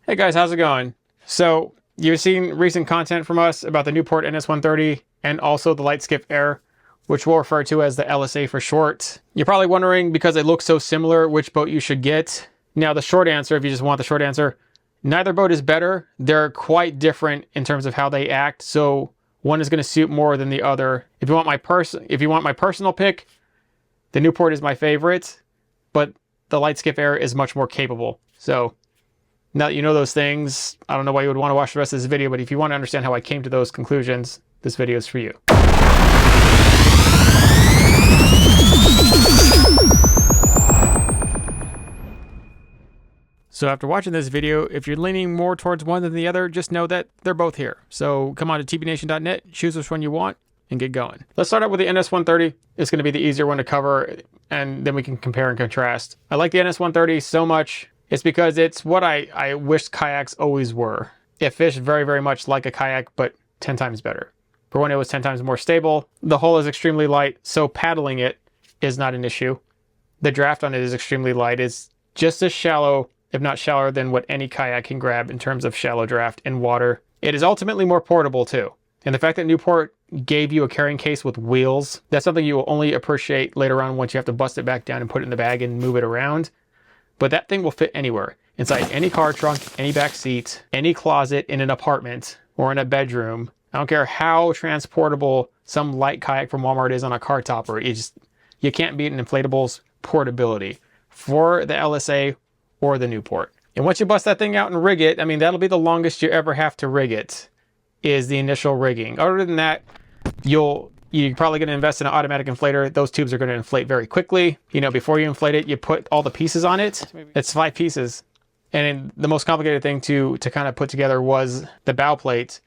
Hey guys, how's it going? So you've seen recent content from us about the Newport NS130 and also the Lite Skiff Air, which we'll refer to as the LSA for short. You're probably wondering, because they look so similar, which boat you should get. Now the short answer, if you just want the short answer, neither boat is better. They're quite different in terms of how they act, so one is going to suit more than the other. If you want my personal pick, the Newport is my favorite, but the Lite Skiff Air is much more capable. So now that you know those things, I don't know why you would want to watch the rest of this video, but if you want to understand how I came to those conclusions, this video is for you. So after watching this video, if you're leaning more towards one than the other, just know that they're both here. So come on to tbnation.net, choose which one you want, and get going. Let's start out with the NS130. It's going to be the easier one to cover, and then we can compare and contrast. I like the NS130 so much. It's because it's what I wish kayaks always were. It fished very, very much like a kayak, but 10 times better. For one, it was 10 times more stable. The hull is extremely light, so paddling it is not an issue. The draft on it is extremely light. It's just as shallow, if not shallower, than what any kayak can grab in terms of shallow draft in water. It is ultimately more portable too. And the fact that Newport gave you a carrying case with wheels, that's something you will only appreciate later on once you have to bust it back down and put it in the bag and move it around. But that thing will fit anywhere. Inside any car trunk, any back seat, any closet in an apartment or in a bedroom. I don't care how transportable some light kayak from Walmart is on a car topper. You can't beat an inflatable's portability for the LSA or the Newport. And once you bust that thing out and rig it, I mean, that'll be the longest you ever have to rig it, is the initial rigging. Other than that, you're probably going to invest in an automatic inflator. Those tubes are going to inflate very quickly. You know, before you inflate it, you put all the pieces on it. It's 5 pieces. And the most complicated thing to kind of put together was the bow plate.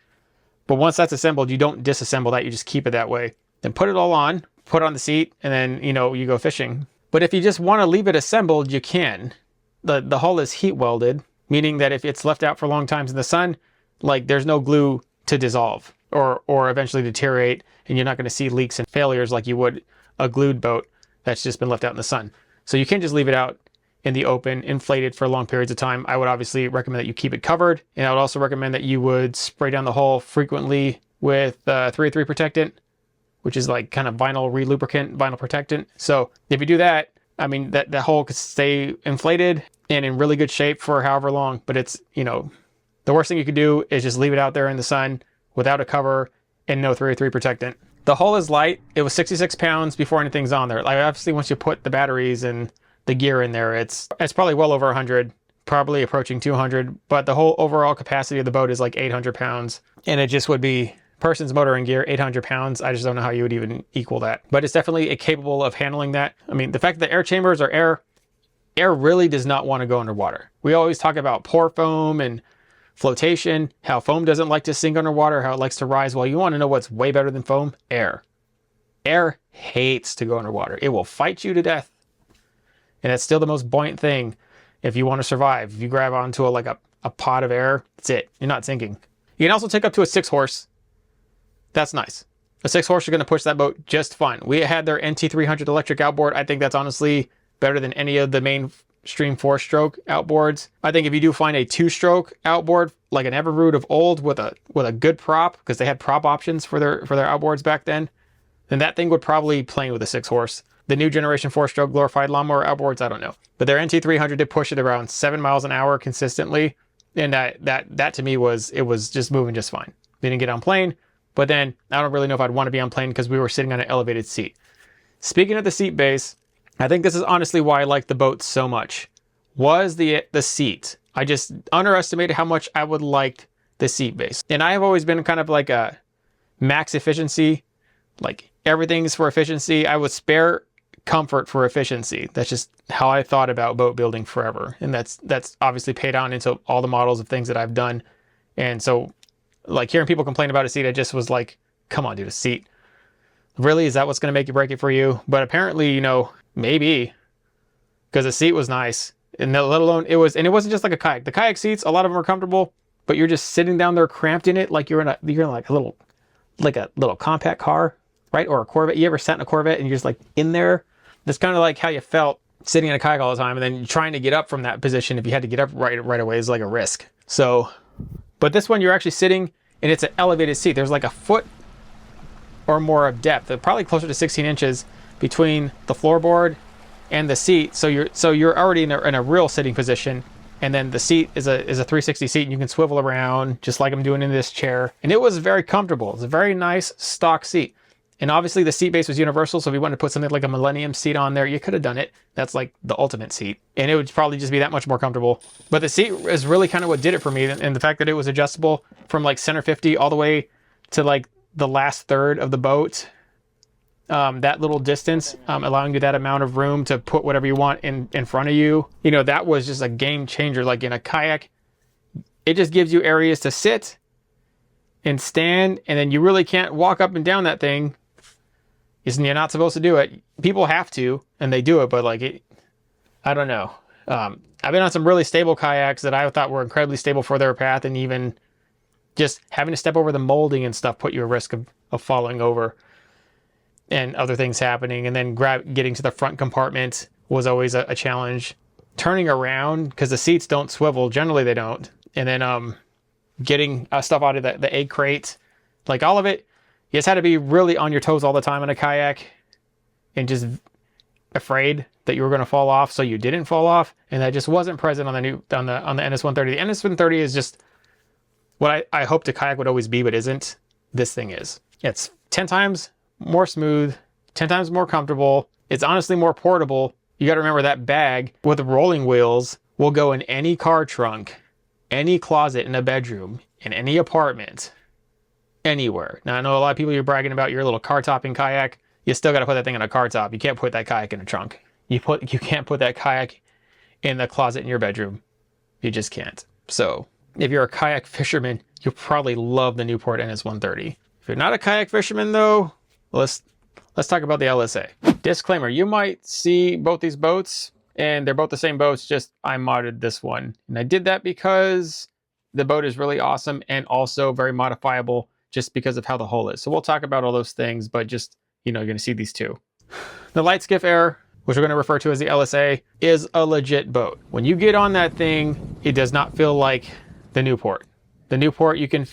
But once that's assembled, you don't disassemble that. You just keep it that way. Then put it all on, put it on the seat, and then, you know, you go fishing. But if you just want to leave it assembled, you can. The hull is heat welded, meaning that if it's left out for long times in the sun, like, there's no glue to dissolve or eventually deteriorate, and you're not going to see leaks and failures like you would a glued boat that's just been left out in the sun. So you can't just leave it out in the open, inflated for long periods of time. I would obviously recommend that you keep it covered, and I would also recommend that you would spray down the hull frequently with 303 protectant, which is like kind of vinyl relubricant, vinyl protectant. So if you do that, I mean, that hull could stay inflated and in really good shape for however long. But it's, you know, the worst thing you could do is just leave it out there in the sun without a cover and no 303 protectant. The hull is light. It was 66 pounds before anything's on there. Like, obviously, once you put the batteries and the gear in there, it's probably well over 100, probably approaching 200. But the whole overall capacity of the boat is like 800 pounds. And it just would be person's motor and gear, 800 pounds. I just don't know how you would even equal that. But it's definitely capable of handling that. I mean, the fact that the air chambers are air really does not want to go underwater. We always talk about pour foam and flotation, how foam doesn't like to sink underwater, how it likes to rise. Well, you want to know what's way better than foam? Air. Air hates to go underwater. It will fight you to death. And that's still the most buoyant thing if you want to survive. If you grab onto a pot of air, that's it. You're not sinking. You can also take up to a 6-horse. That's nice. A 6-horse are going to push that boat just fine. We had their NT300 electric outboard. I think that's honestly better than any of the mainstream 4-stroke outboards. I think if you do find a 2-stroke outboard, like an Everroot of old with a good prop, because they had prop options for their outboards back then that thing would probably play with a 6-horse. The new generation 4-stroke glorified lawnmower outboards, I don't know. But their NT300 did push it around 7 miles an hour consistently. And that to me was just moving just fine. They didn't get on plane. But then I don't really know if I'd want to be on plane because we were sitting on an elevated seat. Speaking of the seat base, I think this is honestly why I like the boat so much, was the seat. I just underestimated how much I would like the seat base. And I have always been kind of like a max efficiency, like everything's for efficiency. I would spare comfort for efficiency. That's just how I thought about boat building forever. And that's obviously paid on into all the models of things that I've done. And so, like, hearing people complain about a seat, I just was like, come on, dude, a seat. Really? Is that what's going to make you break it for you? But apparently, you know, maybe, because the seat was nice. And let alone it wasn't just like a kayak. The kayak seats, a lot of them are comfortable, but you're just sitting down there cramped in it like you're in like a little compact car, right? Or a Corvette. You ever sat in a Corvette and you're just like in there? That's kind of like how you felt sitting in a kayak all the time, and then trying to get up from that position, if you had to get up right away, is like a risk. So, but this one you're actually sitting and it's an elevated seat. There's like a foot or more of depth, probably closer to 16 inches between the floorboard and the seat. So you're already in a real sitting position. And then the seat is a 360 seat, and you can swivel around just like I'm doing in this chair. And it was very comfortable. It's a very nice stock seat. And obviously the seat base was universal, so if you wanted to put something like a Millennium seat on there, you could have done it. That's like the ultimate seat. And it would probably just be that much more comfortable. But the seat is really kind of what did it for me. And the fact that it was adjustable from like center 50 all the way to like the last third of the boat. That little distance, allowing you that amount of room to put whatever you want in front of you. You know, that was just a game changer. Like in a kayak, it just gives you areas to sit and stand, and then you really can't walk up and down that thing. You're not supposed to do it. People have to, and they do it, but like I don't know. I've been on some really stable kayaks that I thought were incredibly stable for their path, and even just having to step over the molding and stuff put you at risk of falling over. And other things happening, and then getting to the front compartment was always a challenge. Turning around, because the seats don't swivel, generally they don't. And then getting stuff out of the egg crate, like all of it, you just had to be really on your toes all the time in a kayak, and just afraid that you were going to fall off, so you didn't fall off. And that just wasn't present on the NS130. The NS130 is just what I hoped a kayak would always be, but isn't. This thing is. It's 10 times more smooth, 10 times more comfortable. It's honestly more portable. You got to remember that bag with the rolling wheels will go in any car trunk, any closet in a bedroom, in any apartment, anywhere. Now I know a lot of people, you're bragging about your little car topping kayak. You still got to put that thing in a car top. You can't put that kayak in a trunk. You can't put that kayak in the closet in your bedroom. You just can't. So if you're a kayak fisherman, you'll probably love the Newport NS130. If you're not a kayak fisherman though, let's talk about the LSA. Disclaimer, you might see both these boats and they're both the same boats, just I modded this one. And I did that because the boat is really awesome and also very modifiable just because of how the hull is. So we'll talk about all those things, but just, you know, you're gonna see these two. The Lite Skiff Air, which we're gonna refer to as the LSA, is a legit boat. When you get on that thing, it does not feel like the Newport. The Newport you can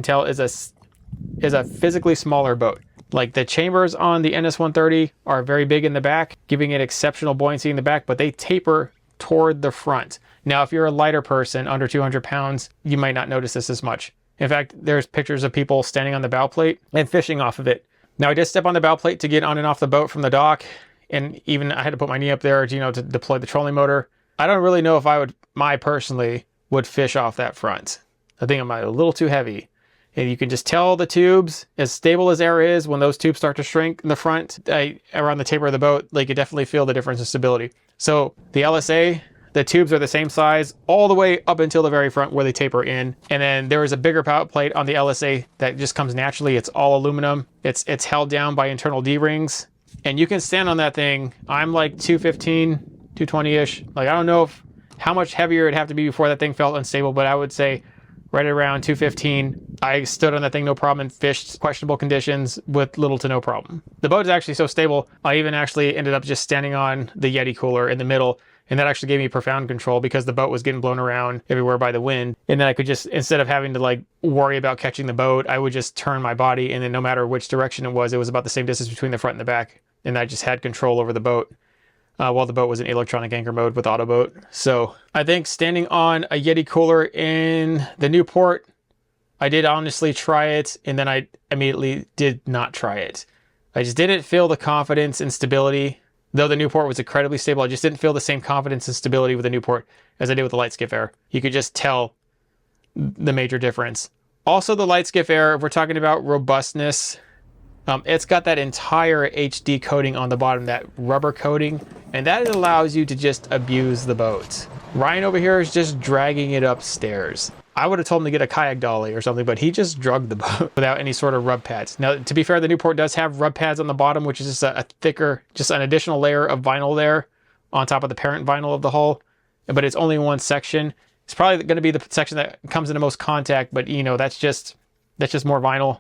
tell is a physically smaller boat. Like the chambers on the NS130 are very big in the back, giving it exceptional buoyancy in the back, but they taper toward the front. Now, if you're a lighter person, under 200 pounds, you might not notice this as much. In fact, there's pictures of people standing on the bow plate and fishing off of it. Now, I did step on the bow plate to get on and off the boat from the dock, and even I had to put my knee up there, to deploy the trolling motor. I don't really know if I personally would fish off that front. I think I'm a little too heavy. And you can just tell the tubes, as stable as air is, when those tubes start to shrink in the front, around the taper of the boat, like you definitely feel the difference in stability. So the LSA, the tubes are the same size all the way up until the very front where they taper in. And then there is a bigger pout plate on the LSA that just comes naturally. It's all aluminum. It's held down by internal D-rings. And you can stand on that thing. I'm like 215, 220-ish. Like I don't know how much heavier it'd have to be before that thing felt unstable, but I would say right around 215. I stood on that thing no problem and fished questionable conditions with little to no problem. The boat is actually so stable, I even actually ended up just standing on the Yeti cooler in the middle, and that actually gave me profound control because the boat was getting blown around everywhere by the wind. And then I could just, instead of having to like worry about catching the boat, I would just turn my body, and then no matter which direction it was about the same distance between the front and the back. And I just had control over the boat. While the boat was in electronic anchor mode with auto boat. So I think standing on a Yeti cooler in the Newport, I did honestly try it, and then I immediately did not try it. I just didn't feel the confidence and stability. Though the Newport was incredibly stable, I just didn't feel the same confidence and stability with the Newport as I did with the Lite Skiff Air. You could just tell the major difference. Also, the Lite Skiff Air, if we're talking about robustness, it's got that entire HD coating on the bottom, that rubber coating, and that allows you to just abuse the boat. Ryan over here is just dragging it upstairs. I would have told him to get a kayak dolly or something, but he just drugged the boat without any sort of rub pads. Now, to be fair, the Newport does have rub pads on the bottom, which is just a thicker, just an additional layer of vinyl there on top of the parent vinyl of the hull, but it's only one section. It's probably going to be the section that comes into most contact, but you know, that's just more vinyl.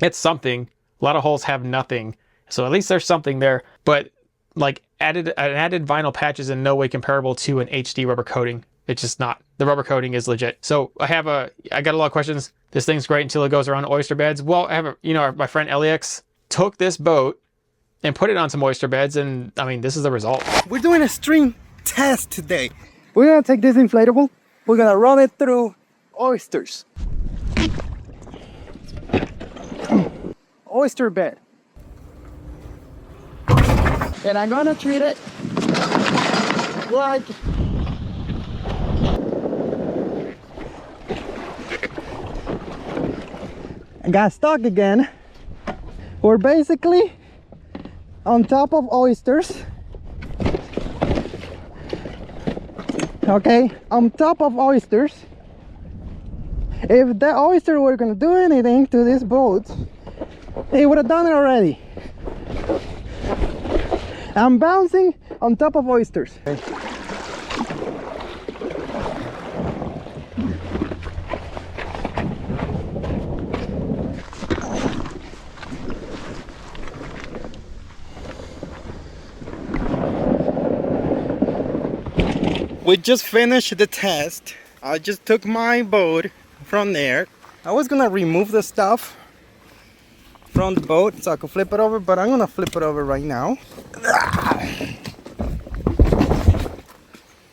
It's something. A lot of hulls have nothing, so at least there's something there. But like added vinyl patch is in no way comparable to an HD rubber coating. It's just not. The rubber coating is legit. So I got a lot of questions. This thing's great until it goes around oyster beds. Well, I have my friend LEX took this boat and put it on some oyster beds, and I mean, this is the result. We're doing a stream test today. We're gonna take this inflatable, we're gonna run it through oysters. Oyster bed. And I'm gonna treat it like I got stuck again. We're basically on top of oysters. Okay, on top of oysters. If the oyster were gonna do anything to this boat, it would have done it already. I'm bouncing on top of oysters. We just finished the test. I just took my boat from there. I was gonna remove the stuff from the boat so I could flip it over, but I'm gonna flip it over right now.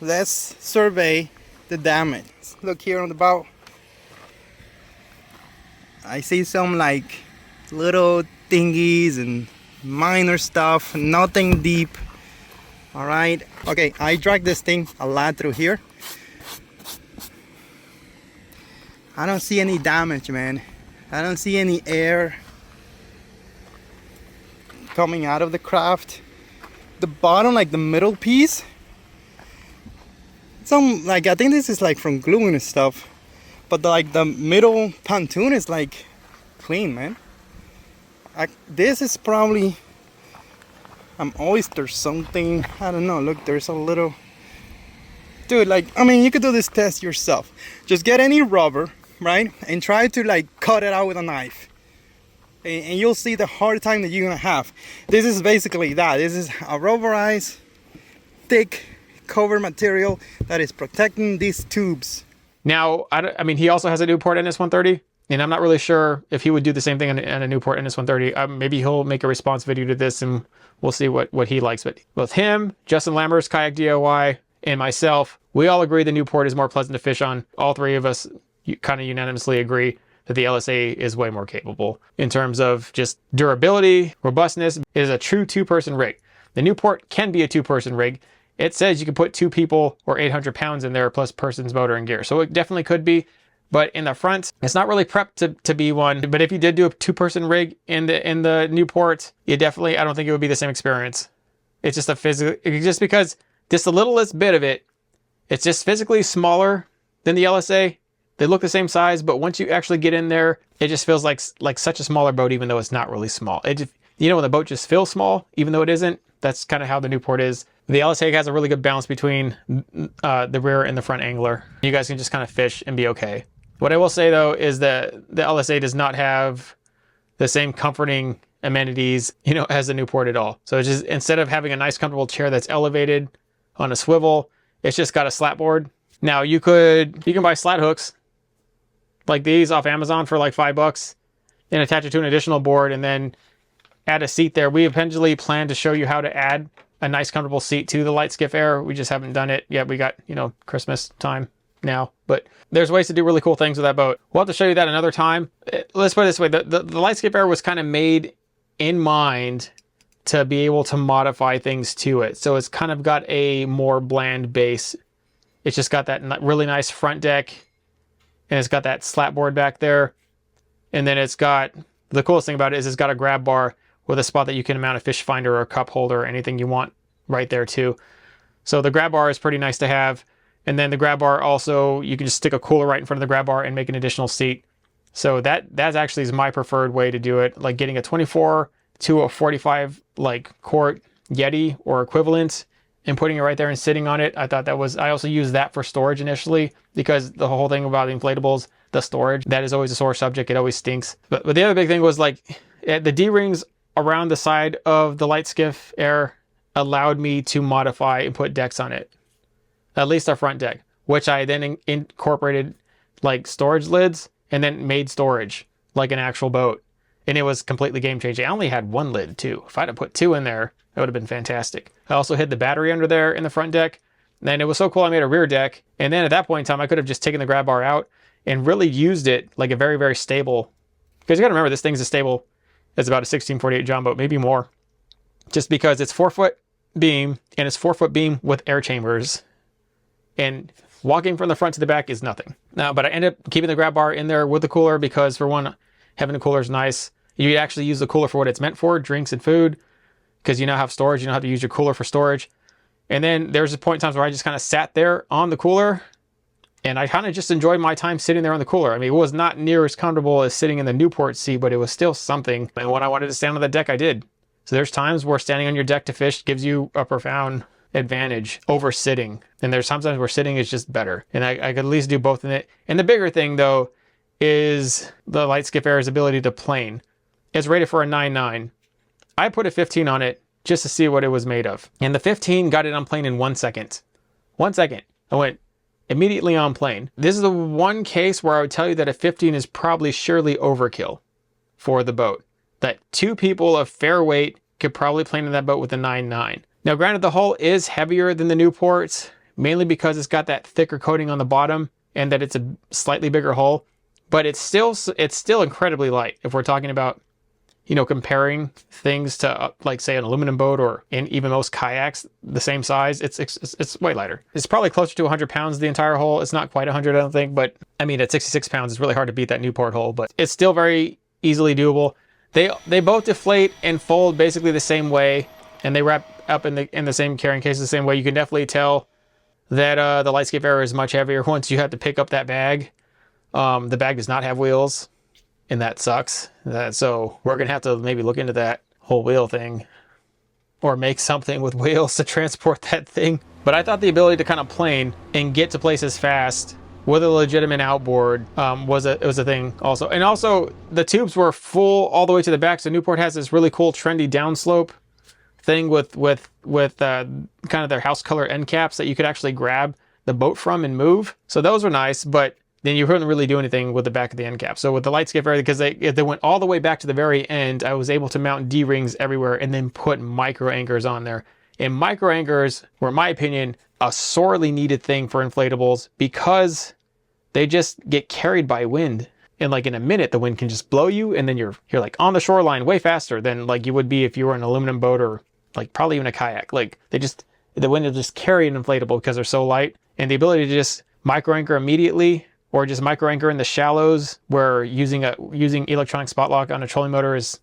Let's survey the damage. Look here on the bow. I see some like little thingies and minor stuff, nothing deep. All right, okay, I dragged this thing a lot through here. I don't see any damage, man. I don't see any air coming out of the craft. The bottom, like the middle piece, I think this is like from gluing and stuff, but the middle pontoon is like clean, man. This is probably an oyster something, I don't know. Look, there's a little, dude, I mean, you could do this test yourself. Just get any rubber, right, and try to like cut it out with a knife, and you'll see the hard time that you're gonna have. This is basically that. This is a rubberized thick cover material that is protecting these tubes. Now, I mean, he also has a Newport NS130, and I'm not really sure if he would do the same thing on a Newport NS130. Maybe he'll make a response video to this, and we'll see what he likes. But both him, Justin Lammers, Kayak DIY, and myself, we all agree the Newport is more pleasant to fish on. All three of us kind of unanimously agree that the LSA is way more capable in terms of just durability, robustness. It is a true two-person rig. The Newport can be a two-person rig. It says you can put 2 people or 800 pounds in there plus person's motor and gear. So it definitely could be, but in the front, it's not really prepped to be one. But if you did do a two-person rig in the Newport, you definitely, I don't think it would be the same experience. It's just just because just the littlest bit of it, it's just physically smaller than the LSA. They look the same size, but once you actually get in there, it just feels like such a smaller boat, even though it's not really small. It just, when the boat just feels small, even though it isn't, that's kind of how the Newport is. The LSA has a really good balance between the rear and the front angler. You guys can just kind of fish and be okay. What I will say though is that the LSA does not have the same comforting amenities, as the Newport at all. So it's just, instead of having a nice comfortable chair that's elevated on a swivel, it's just got a slat board. Now you can buy slat hooks like these off Amazon for like $5 and attach it to an additional board and then add a seat there. We eventually plan to show you how to add a nice comfortable seat to the Lite Skiff Air. We just haven't done it yet. We got, Christmas time now, but there's ways to do really cool things with that boat. We'll have to show you that another time. Let's put it this way. The Lite Skiff Air was kind of made in mind to be able to modify things to it. So it's kind of got a more bland base. It's just got that really nice front deck, and it's got that slat board back there. And then it's got, the coolest thing about it is it's got a grab bar with a spot that you can mount a fish finder or a cup holder or anything you want right there too. So the grab bar is pretty nice to have. And then the grab bar also, you can just stick a cooler right in front of the grab bar and make an additional seat. So that's actually is my preferred way to do it. Like getting a 24 to a 45 quart Yeti or equivalent and putting it right there and sitting on it. I thought I also used that for storage initially, because the whole thing about the inflatables, the storage, that is always a sore subject. It always stinks. But the other big thing was the D-rings around the side of the Lite Skiff Air allowed me to modify and put decks on it. At least our front deck. which I then incorporated like storage lids and then made storage like an actual boat. And it was completely game changing. I only had one lid too. If I'd have put two in there, that would have been fantastic. I also hid the battery under there in the front deck. And it was so cool I made a rear deck. And then at that point in time, I could have just taken the grab bar out and really used it like a very, very stable, because you gotta remember this thing's as stable as about a 1648 John boat, maybe more. Just because it's 4-foot beam and it's 4-foot beam with air chambers. And walking from the front to the back is nothing. Now, but I ended up keeping the grab bar in there with the cooler because for one, having the cooler is nice. You actually use the cooler for what it's meant for, drinks and food, because you now have storage. You don't have to use your cooler for storage. And then there's a point in times where I just kind of sat there on the cooler and I kind of just enjoyed my time sitting there on the cooler. I mean, it was not near as comfortable as sitting in the Newport seat, but it was still something. And when I wanted to stand on the deck, I did. So there's times where standing on your deck to fish gives you a profound advantage over sitting. And there's sometimes where sitting is just better. And I could at least do both in it. And the bigger thing though is the Lite Skiff Air's ability to plane. It's rated for a 9.9. I put a 15 on it just to see what it was made of. And the 15 got it on plane in 1 second. 1 second. I went immediately on plane. This is the one case where I would tell you that a 15 is probably surely overkill for the boat. That two people of fair weight could probably plane in that boat with a 9.9. Now granted, the hull is heavier than the Newport's, mainly because it's got that thicker coating on the bottom and that it's a slightly bigger hull, but it's still incredibly light. If we're talking about, you know, comparing things to like say an aluminum boat or in even most kayaks the same size, it's way lighter. It's probably closer to 100 pounds the entire hull. It's not quite 100, I don't think, but I mean at 66 pounds, it's really hard to beat that Newport hull, but it's still very easily doable. They both deflate and fold basically the same way, and they wrap up in the same carrying case the same way. You can definitely tell that the Lite Skiff Air is much heavier once you have to pick up that bag. The bag does not have wheels, and that sucks. So we're gonna have to maybe look into that whole wheel thing, or make something with wheels to transport that thing. But I thought the ability to kind of plane and get to places fast with a legitimate outboard was a thing also. And also the tubes were full all the way to the back. So Newport has this really cool trendy downslope thing with kind of their house color end caps that you could actually grab the boat from and move. So those were nice, but then you couldn't really do anything with the back of the end cap. So with the Lite Skiff Air, because they went all the way back to the very end, I was able to mount D-rings everywhere and then put micro anchors on there. And micro anchors were, in my opinion, a sorely needed thing for inflatables because they just get carried by wind. And like in a minute, the wind can just blow you, and then you're like on the shoreline way faster than like you would be if you were an aluminum boat or like probably even a kayak. Like the wind will just carry an inflatable because they're so light. And the ability to just micro anchor immediately, or just micro anchor in the shallows where using electronic spot lock on a trolling motor is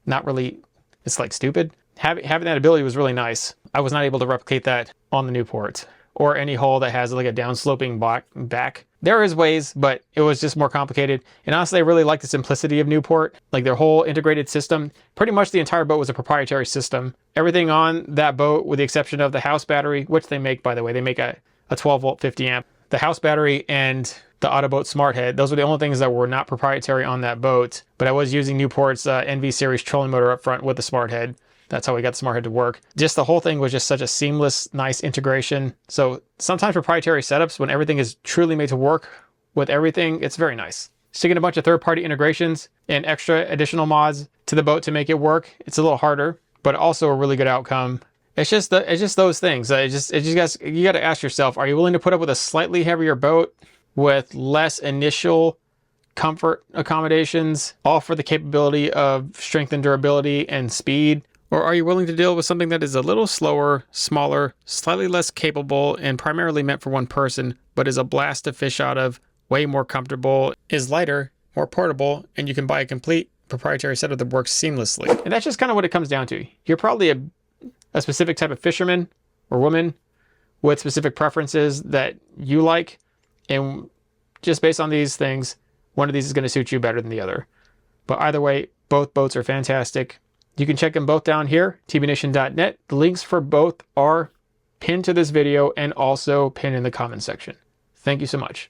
not really, it's like stupid. Having that ability was really nice. I was not able to replicate that on the Newport or any hull that has like a downsloping back. There is ways, but it was just more complicated. And honestly, I really like the simplicity of Newport. Like their whole integrated system, pretty much the entire boat was a proprietary system. Everything on that boat, with the exception of the house battery, which they make, by the way, they make a 12 volt 50 amp. The house battery and the Autoboat Smart Head, those were the only things that were not proprietary on that boat. But I was using Newport's NV series trolling motor up front with the Smart Head. That's how we got the Smart Head to work. Just the whole thing was just such a seamless, nice integration. So sometimes proprietary setups, when everything is truly made to work with everything, it's very nice. Sticking a bunch of third-party integrations and extra additional mods to the boat to make it work, it's a little harder, but also a really good outcome. It's just those things. You got to ask yourself, are you willing to put up with a slightly heavier boat with less initial comfort accommodations, all for the capability of strength and durability and speed? Or are you willing to deal with something that is a little slower, smaller, slightly less capable, and primarily meant for one person, but is a blast to fish out of, way more comfortable, is lighter, more portable, and you can buy a complete proprietary setup that works seamlessly? And that's just kind of what it comes down to. You're probably a specific type of fisherman or woman with specific preferences that you like, and just based on these things, one of these is going to suit you better than the other. But either way, both boats are fantastic. You can check them both down here, tbnation.net. The links for both are pinned to this video and also pinned in the comment section. Thank you so much.